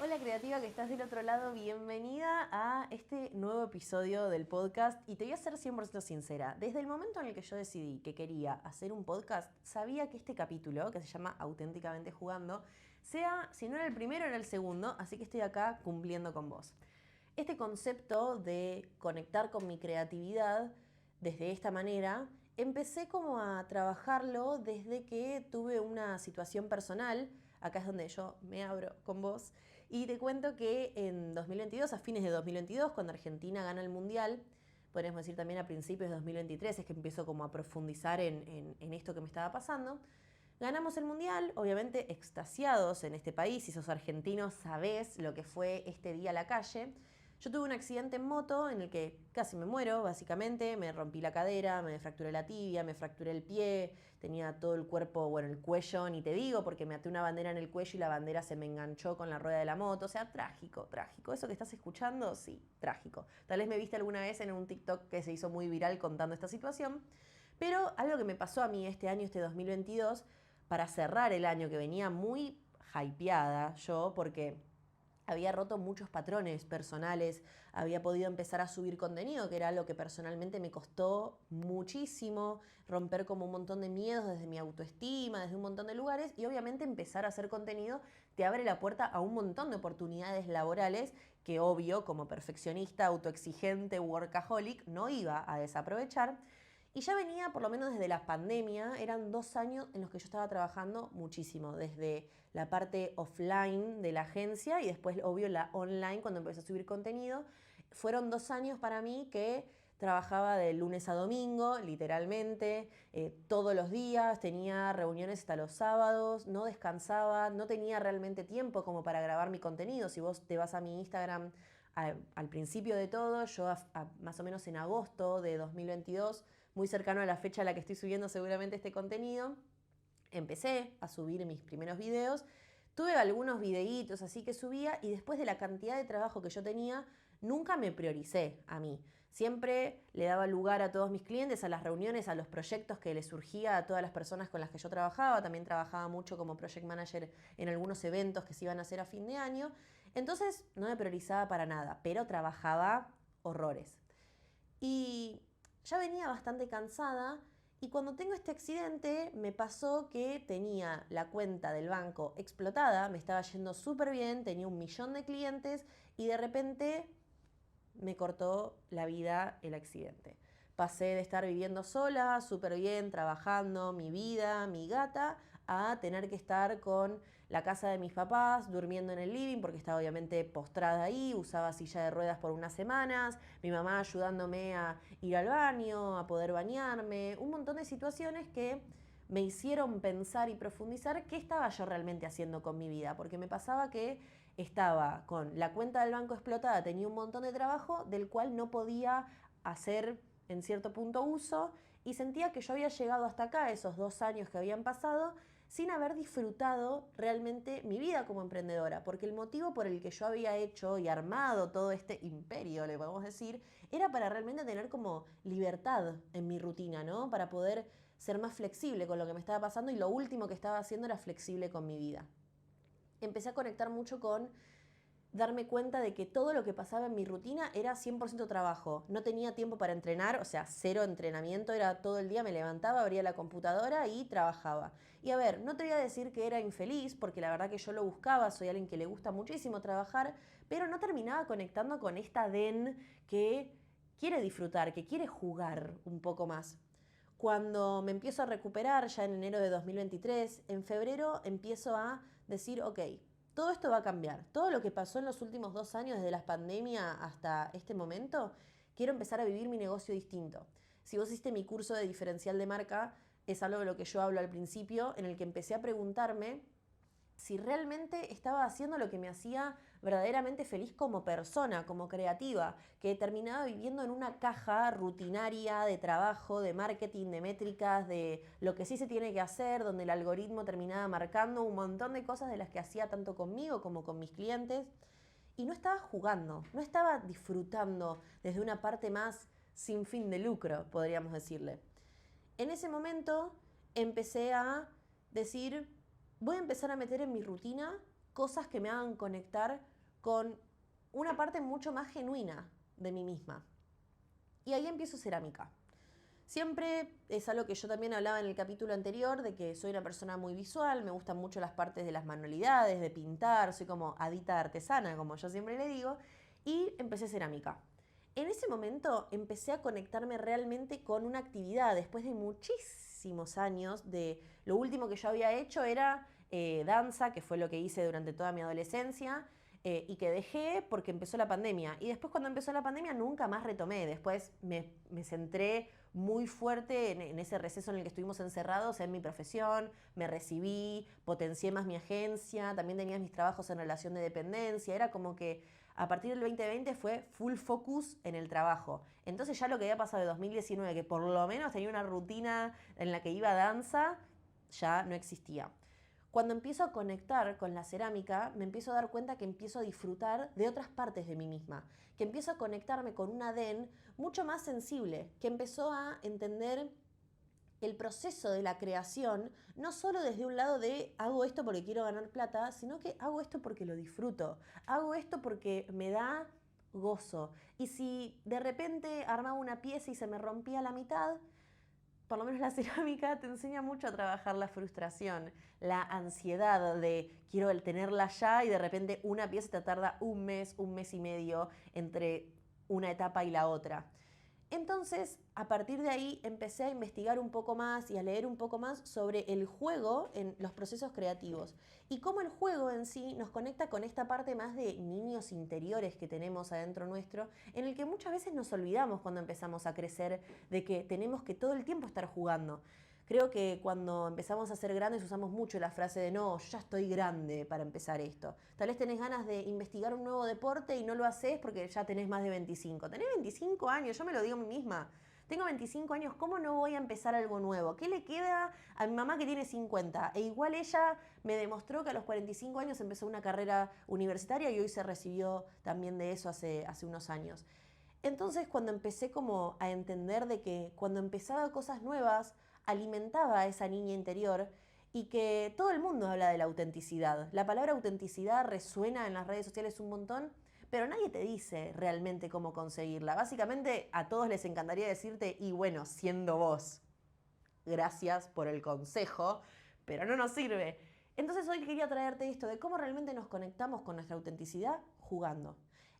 Hola creativa que estás del otro lado, bienvenida a este nuevo episodio del podcast y te voy a ser 100% sincera. Desde el momento en el que yo decidí que quería hacer un podcast, sabía que este capítulo, que se llama Auténticamente Jugando, sea, si no era el primero, era el segundo, así que estoy acá cumpliendo con vos. Este concepto de conectar con mi creatividad desde esta manera, empecé como a trabajarlo desde que tuve una situación personal. Acá es donde yo me abro con vos. Y te cuento que en 2022, a fines de 2022, cuando Argentina gana el Mundial, podríamos decir también a principios de 2023, es que empiezo como a profundizar en esto que me estaba pasando. Ganamos el Mundial, obviamente extasiados en este país. Si sos argentino sabés lo que fue este día a la calle. Yo tuve un accidente en moto en el que casi me muero, básicamente. Me rompí la cadera, me fracturé la tibia, me fracturé el pie. Tenía todo el cuerpo, bueno, el cuello, ni te digo, porque me até una bandera en el cuello y la bandera se me enganchó con la rueda de la moto. O sea, trágico, trágico. ¿Eso que estás escuchando? Sí, trágico. Tal vez me viste alguna vez en un TikTok que se hizo muy viral contando esta situación. Pero algo que me pasó a mí este año, este 2022, para cerrar el año, que venía muy hypeada yo, porque había roto muchos patrones personales, había podido empezar a subir contenido, que era algo que personalmente me costó muchísimo, romper como un montón de miedos desde mi autoestima, desde un montón de lugares, y obviamente empezar a hacer contenido te abre la puerta a un montón de oportunidades laborales que obvio, como perfeccionista, autoexigente, workaholic, no iba a desaprovechar. Y ya venía, por lo menos desde la pandemia, eran 2 años en los que yo estaba trabajando muchísimo, desde la parte offline de la agencia y después, obvio, la online cuando empecé a subir contenido. Fueron 2 años para mí que trabajaba de lunes a domingo, literalmente, todos los días, tenía reuniones hasta los sábados, no descansaba, no tenía realmente tiempo como para grabar mi contenido. Si vos te vas a mi Instagram al principio de todo, yo más o menos en agosto de 2022, muy cercano a la fecha a la que estoy subiendo seguramente este contenido, empecé a subir mis primeros videos. Tuve algunos videitos así que subía y después de la cantidad de trabajo que yo tenía, nunca me prioricé a mí. Siempre le daba lugar a todos mis clientes, a las reuniones, a los proyectos que les surgía a todas las personas con las que yo trabajaba. También trabajaba mucho como project manager en algunos eventos que se iban a hacer a fin de año. Entonces no me priorizaba para nada, pero trabajaba horrores. Y ya venía bastante cansada y cuando tengo este accidente me pasó que tenía la cuenta del banco explotada, me estaba yendo súper bien, tenía 1 millón de clientes y de repente me cortó la vida el accidente. Pasé de estar viviendo sola, súper bien, trabajando, mi vida, mi gata, a tener que estar con la casa de mis papás, durmiendo en el living, porque estaba obviamente postrada ahí, usaba silla de ruedas por unas semanas, mi mamá ayudándome a ir al baño, a poder bañarme, un montón de situaciones que me hicieron pensar y profundizar qué estaba yo realmente haciendo con mi vida, porque me pasaba que estaba con la cuenta del banco explotada, tenía un montón de trabajo del cual no podía hacer en cierto punto uso y sentía que yo había llegado hasta acá, esos 2 años que habían pasado, sin haber disfrutado realmente mi vida como emprendedora, porque el motivo por el que yo había hecho y armado todo este imperio, le podemos decir, era para realmente tener como libertad en mi rutina, ¿no? Para poder ser más flexible con lo que me estaba pasando y lo último que estaba haciendo era flexible con mi vida. Empecé a conectar mucho con darme cuenta de que todo lo que pasaba en mi rutina era 100% trabajo. No tenía tiempo para entrenar, o sea, cero entrenamiento, era todo el día, me levantaba, abría la computadora y trabajaba. Y a ver, no te voy a decir que era infeliz, porque la verdad que yo lo buscaba, soy alguien que le gusta muchísimo trabajar, pero no terminaba conectando con esta Den que quiere disfrutar, que quiere jugar un poco más. Cuando me empiezo a recuperar ya en enero de 2023, en febrero empiezo a decir, ok, todo esto va a cambiar. Todo lo que pasó en los últimos 2 años, desde la pandemia hasta este momento, quiero empezar a vivir mi negocio distinto. Si vos hiciste mi curso de diferencial de marca, es algo de lo que yo hablo al principio, en el que empecé a preguntarme si realmente estaba haciendo lo que me hacía verdaderamente feliz como persona, como creativa, que terminaba viviendo en una caja rutinaria de trabajo, de marketing, de métricas, de lo que sí se tiene que hacer, donde el algoritmo terminaba marcando un montón de cosas de las que hacía tanto conmigo como con mis clientes. Y no estaba jugando, no estaba disfrutando desde una parte más sin fin de lucro, podríamos decirle. En ese momento empecé a decir, voy a empezar a meter en mi rutina cosas que me hagan conectar con una parte mucho más genuina de mí misma. Y ahí empiezo cerámica. Siempre es algo que yo también hablaba en el capítulo anterior, de que soy una persona muy visual, me gustan mucho las partes de las manualidades, de pintar, soy como adita artesana, como yo siempre le digo, y empecé cerámica. En ese momento empecé a conectarme realmente con una actividad, después de muchísimos años, de lo último que yo había hecho era danza, que fue lo que hice durante toda mi adolescencia, y que dejé porque empezó la pandemia. Y después cuando empezó la pandemia nunca más retomé, después me centré muy fuerte en ese receso en el que estuvimos encerrados en mi profesión, me recibí, potencié más mi agencia, también tenía mis trabajos en relación de dependencia, era como que a partir del 2020 fue full focus en el trabajo. Entonces ya lo que había pasado de 2019, que por lo menos tenía una rutina en la que iba a danza, ya no existía. Cuando empiezo a conectar con la cerámica, me empiezo a dar cuenta que empiezo a disfrutar de otras partes de mí misma, que empiezo a conectarme con un Adén mucho más sensible, que empezó a entender el proceso de la creación, no solo desde un lado de hago esto porque quiero ganar plata, sino que hago esto porque lo disfruto, hago esto porque me da gozo. Y si de repente armaba una pieza y se me rompía la mitad, por lo menos la cerámica te enseña mucho a trabajar la frustración, la ansiedad de quiero el tenerla ya y de repente una pieza te tarda un mes y medio entre una etapa y la otra. Entonces, a partir de ahí empecé a investigar un poco más y a leer un poco más sobre el juego en los procesos creativos y cómo el juego en sí nos conecta con esta parte más de niños interiores que tenemos adentro nuestro, en el que muchas veces nos olvidamos cuando empezamos a crecer de que tenemos que todo el tiempo estar jugando. Creo que cuando empezamos a ser grandes usamos mucho la frase de no, yo ya estoy grande para empezar esto. Tal vez tenés ganas de investigar un nuevo deporte y no lo haces porque ya tenés más de 25. Tenés 25 años, yo me lo digo a mí misma. Tengo 25 años, ¿cómo no voy a empezar algo nuevo? ¿Qué le queda a mi mamá que tiene 50? E igual ella me demostró que a los 45 años empezó una carrera universitaria y hoy se recibió también de eso hace unos años. Entonces cuando empecé como a entender de que cuando empezaba cosas nuevas, alimentaba a esa niña interior y que todo el mundo habla de la autenticidad. La palabra autenticidad resuena en las redes sociales un montón, pero nadie te dice realmente cómo conseguirla. Básicamente a todos les encantaría decirte, y bueno, siendo vos, gracias por el consejo, pero no nos sirve. Entonces hoy quería traerte esto de cómo realmente nos conectamos con nuestra autenticidad jugando.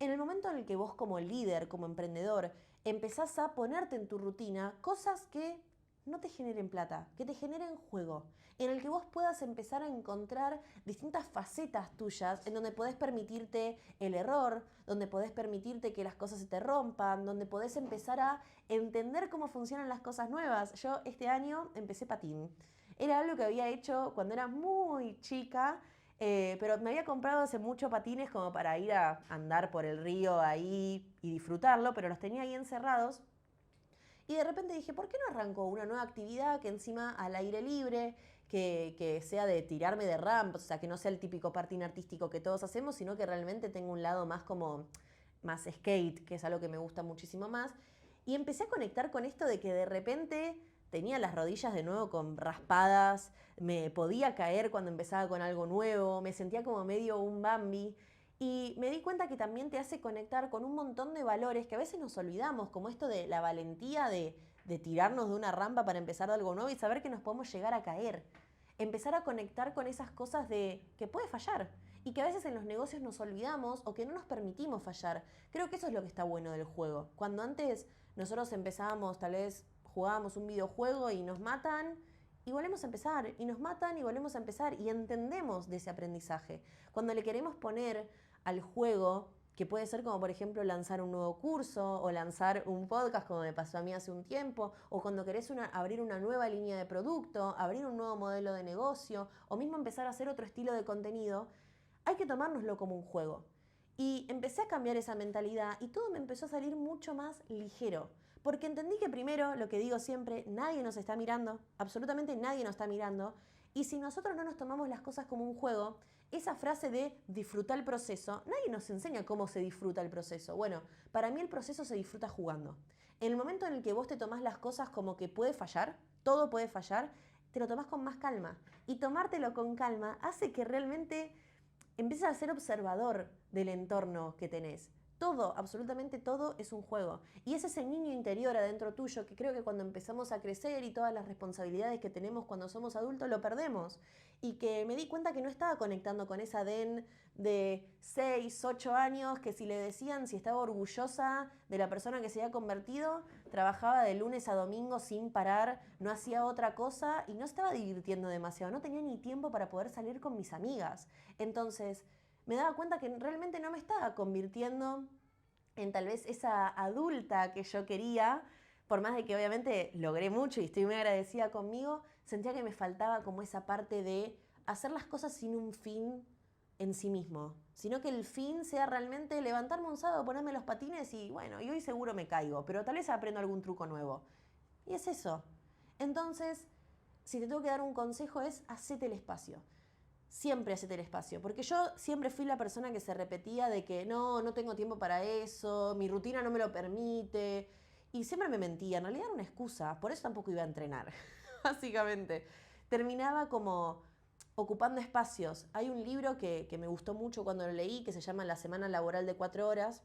En el momento en el que vos como líder, como emprendedor, empezás a ponerte en tu rutina cosas que no te generen plata, que te generen juego, en el que vos puedas empezar a encontrar distintas facetas tuyas en donde podés permitirte el error, donde podés permitirte que las cosas se te rompan, donde podés empezar a entender cómo funcionan las cosas nuevas. Yo este año empecé patín. Era algo que había hecho cuando era muy chica, pero me había comprado hace mucho patines como para ir a andar por el río ahí y disfrutarlo, pero los tenía ahí encerrados. Y de repente dije, ¿por qué no arranco una nueva actividad que encima al aire libre, que sea de tirarme de rampas, o sea, que no sea el típico patín artístico que todos hacemos, sino que realmente tenga un lado más como, más skate, que es algo que me gusta muchísimo más. Y empecé a conectar con esto de que de repente tenía las rodillas de nuevo con raspadas, me podía caer cuando empezaba con algo nuevo, me sentía como medio un Bambi. Y me di cuenta que también te hace conectar con un montón de valores que a veces nos olvidamos, como esto de la valentía de tirarnos de una rampa para empezar algo nuevo y saber que nos podemos llegar a caer. Empezar a conectar con esas cosas de que puede fallar y que a veces en los negocios nos olvidamos o que no nos permitimos fallar. Creo que eso es lo que está bueno del juego. Cuando antes nosotros empezábamos, tal vez jugábamos un videojuego y nos matan, y volvemos a empezar, y nos matan y volvemos a empezar, y entendemos de ese aprendizaje. Cuando le queremos poner al juego, que puede ser como por ejemplo lanzar un nuevo curso o lanzar un podcast como me pasó a mí hace un tiempo, o cuando querés abrir una nueva línea de producto, abrir un nuevo modelo de negocio o mismo empezar a hacer otro estilo de contenido, hay que tomárnoslo como un juego. Y empecé a cambiar esa mentalidad y todo me empezó a salir mucho más ligero. Porque entendí que primero, lo que digo siempre, nadie nos está mirando, absolutamente nadie nos está mirando. Y si nosotros no nos tomamos las cosas como un juego, esa frase de disfrutar el proceso, nadie nos enseña cómo se disfruta el proceso. Bueno, para mí el proceso se disfruta jugando. En el momento en el que vos te tomás las cosas como que puede fallar, todo puede fallar, te lo tomás con más calma. Y tomártelo con calma hace que realmente empiezas a ser observador del entorno que tenés. Todo, absolutamente todo es un juego. Y es ese niño interior adentro tuyo que creo que cuando empezamos a crecer y todas las responsabilidades que tenemos cuando somos adultos lo perdemos. Y que me di cuenta que no estaba conectando con esa Den de 6, 8 años que si le decían si estaba orgullosa de la persona que se había convertido, trabajaba de lunes a domingo sin parar, no hacía otra cosa y no estaba divirtiendo demasiado, no tenía ni tiempo para poder salir con mis amigas. Entonces me daba cuenta que realmente no me estaba convirtiendo en tal vez esa adulta que yo quería, por más de que obviamente logré mucho y estoy muy agradecida conmigo, sentía que me faltaba como esa parte de hacer las cosas sin un fin en sí mismo, sino que el fin sea realmente levantarme un sábado, ponerme los patines y bueno, y hoy seguro me caigo, pero tal vez aprendo algún truco nuevo. Y es eso. Entonces, si te tengo que dar un consejo es hacete el espacio. Siempre hacete el espacio, porque yo siempre fui la persona que se repetía de que no tengo tiempo para eso, mi rutina no me lo permite, y siempre me mentía, en realidad era una excusa, por eso tampoco iba a entrenar, básicamente. Terminaba como ocupando espacios. Hay un libro que me gustó mucho cuando lo leí, que se llama La semana laboral de 4 horas,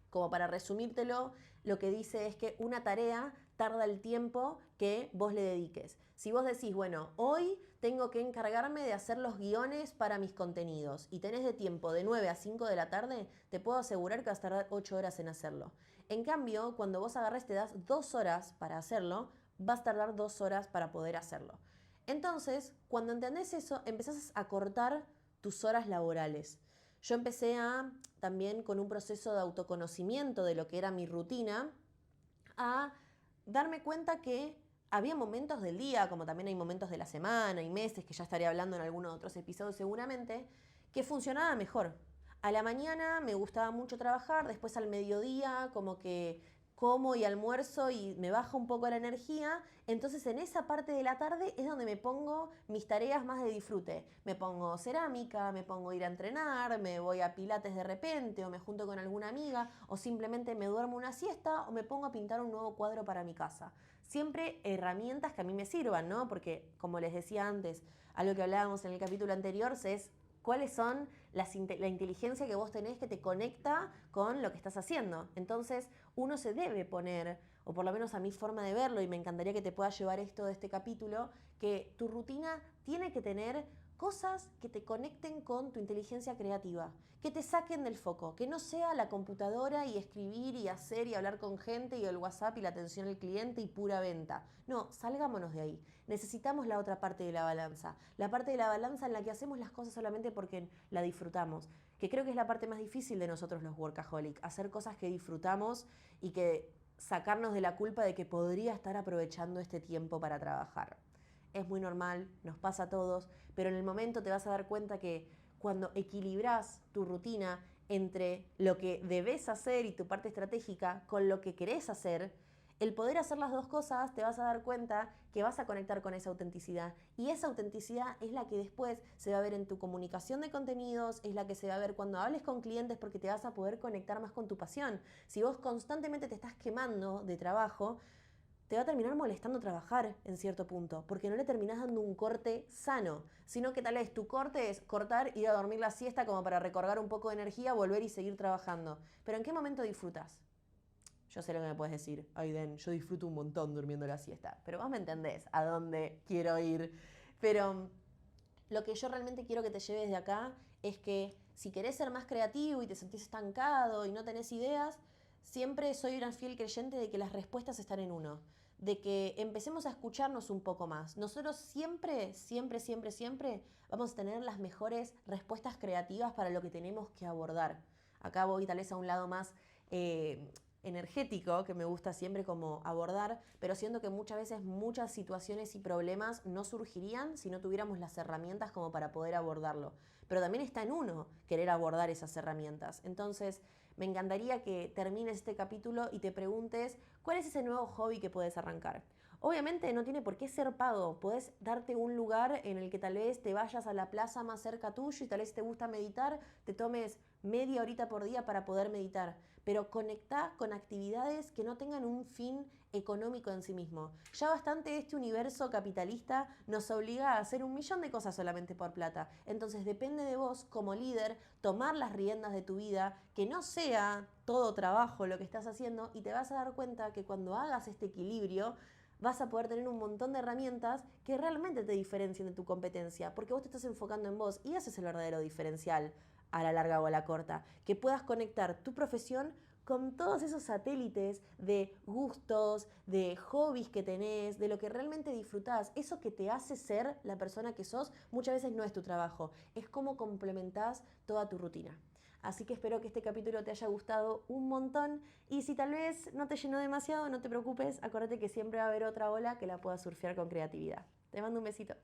como para resumírtelo, lo que dice es que una tarea tarda el tiempo que vos le dediques. Si vos decís, bueno, hoy tengo que encargarme de hacer los guiones para mis contenidos y tenés de tiempo de 9 a 5 de la tarde, te puedo asegurar que vas a tardar 8 horas en hacerlo. En cambio, cuando vos agarres te das 2 horas para hacerlo, vas a tardar 2 horas para poder hacerlo. Entonces, cuando entendés eso, empezás a cortar tus horas laborales. Yo empecé también con un proceso de autoconocimiento de lo que era mi rutina, a darme cuenta que había momentos del día, como también hay momentos de la semana y meses, que ya estaré hablando en algunos otros episodios seguramente, que funcionaba mejor. A la mañana me gustaba mucho trabajar, después al mediodía como que como y almuerzo y me baja un poco la energía, entonces en esa parte de la tarde es donde me pongo mis tareas más de disfrute. Me pongo cerámica, me pongo a ir a entrenar, me voy a pilates de repente o me junto con alguna amiga o simplemente me duermo una siesta o me pongo a pintar un nuevo cuadro para mi casa. Siempre herramientas que a mí me sirvan, ¿no? Porque como les decía antes, algo que hablábamos en el capítulo anterior es cuáles son la inteligencia que vos tenés que te conecta con lo que estás haciendo. Entonces, uno se debe poner, o por lo menos a mi forma de verlo, y me encantaría que te pueda llevar esto de este capítulo, que tu rutina tiene que tener cosas que te conecten con tu inteligencia creativa, que te saquen del foco, que no sea la computadora y escribir y hacer y hablar con gente y el WhatsApp y la atención al cliente y pura venta. No, salgámonos de ahí. Necesitamos la otra parte de la balanza, la parte de la balanza en la que hacemos las cosas solamente porque la disfrutamos, que creo que es la parte más difícil de nosotros los workaholic, hacer cosas que disfrutamos y que sacarnos de la culpa de que podría estar aprovechando este tiempo para trabajar. Es muy normal, nos pasa a todos, pero en el momento te vas a dar cuenta que cuando equilibrás tu rutina entre lo que debes hacer y tu parte estratégica con lo que querés hacer, el poder hacer las dos cosas te vas a dar cuenta que vas a conectar con esa autenticidad. Y esa autenticidad es la que después se va a ver en tu comunicación de contenidos, es la que se va a ver cuando hables con clientes porque te vas a poder conectar más con tu pasión. Si vos constantemente te estás quemando de trabajo, te va a terminar molestando trabajar en cierto punto, porque no le terminás dando un corte sano, sino que tal vez tu corte es cortar, ir a dormir la siesta como para recargar un poco de energía, volver y seguir trabajando. Pero ¿en qué momento disfrutas? Yo sé lo que me puedes decir, Aiden, yo disfruto un montón durmiendo la siesta, pero vos me entendés a dónde quiero ir. Pero lo que yo realmente quiero que te lleves de acá es que si querés ser más creativo y te sentís estancado y no tenés ideas, siempre soy una fiel creyente de que las respuestas están en uno, de que empecemos a escucharnos un poco más. Nosotros siempre, siempre, siempre, siempre vamos a tener las mejores respuestas creativas para lo que tenemos que abordar. Acá voy tal vez a un lado más energético que me gusta siempre como abordar, pero siento que muchas veces muchas situaciones y problemas no surgirían si no tuviéramos las herramientas como para poder abordarlo. Pero también está en uno querer abordar esas herramientas. Entonces, me encantaría que termines este capítulo y te preguntes cuál es ese nuevo hobby que puedes arrancar. Obviamente no tiene por qué ser pago. Podés darte un lugar en el que tal vez te vayas a la plaza más cerca tuyo y tal vez si te gusta meditar, te tomes media horita por día para poder meditar. Pero conectá con actividades que no tengan un fin económico en sí mismo. Ya bastante este universo capitalista nos obliga a hacer 1.000.000 de cosas solamente por plata. Entonces depende de vos como líder tomar las riendas de tu vida, que no sea todo trabajo lo que estás haciendo, y te vas a dar cuenta que cuando hagas este equilibrio vas a poder tener un montón de herramientas que realmente te diferencien de tu competencia, porque vos te estás enfocando en vos y ese es el verdadero diferencial a la larga o a la corta, que puedas conectar tu profesión con todos esos satélites de gustos, de hobbies que tenés, de lo que realmente disfrutás. Eso que te hace ser la persona que sos, muchas veces no es tu trabajo, es cómo complementás toda tu rutina. Así que espero que este capítulo te haya gustado un montón y si tal vez no te llenó demasiado, no te preocupes, acuérdate que siempre va a haber otra ola que la puedas surfear con creatividad. Te mando un besito.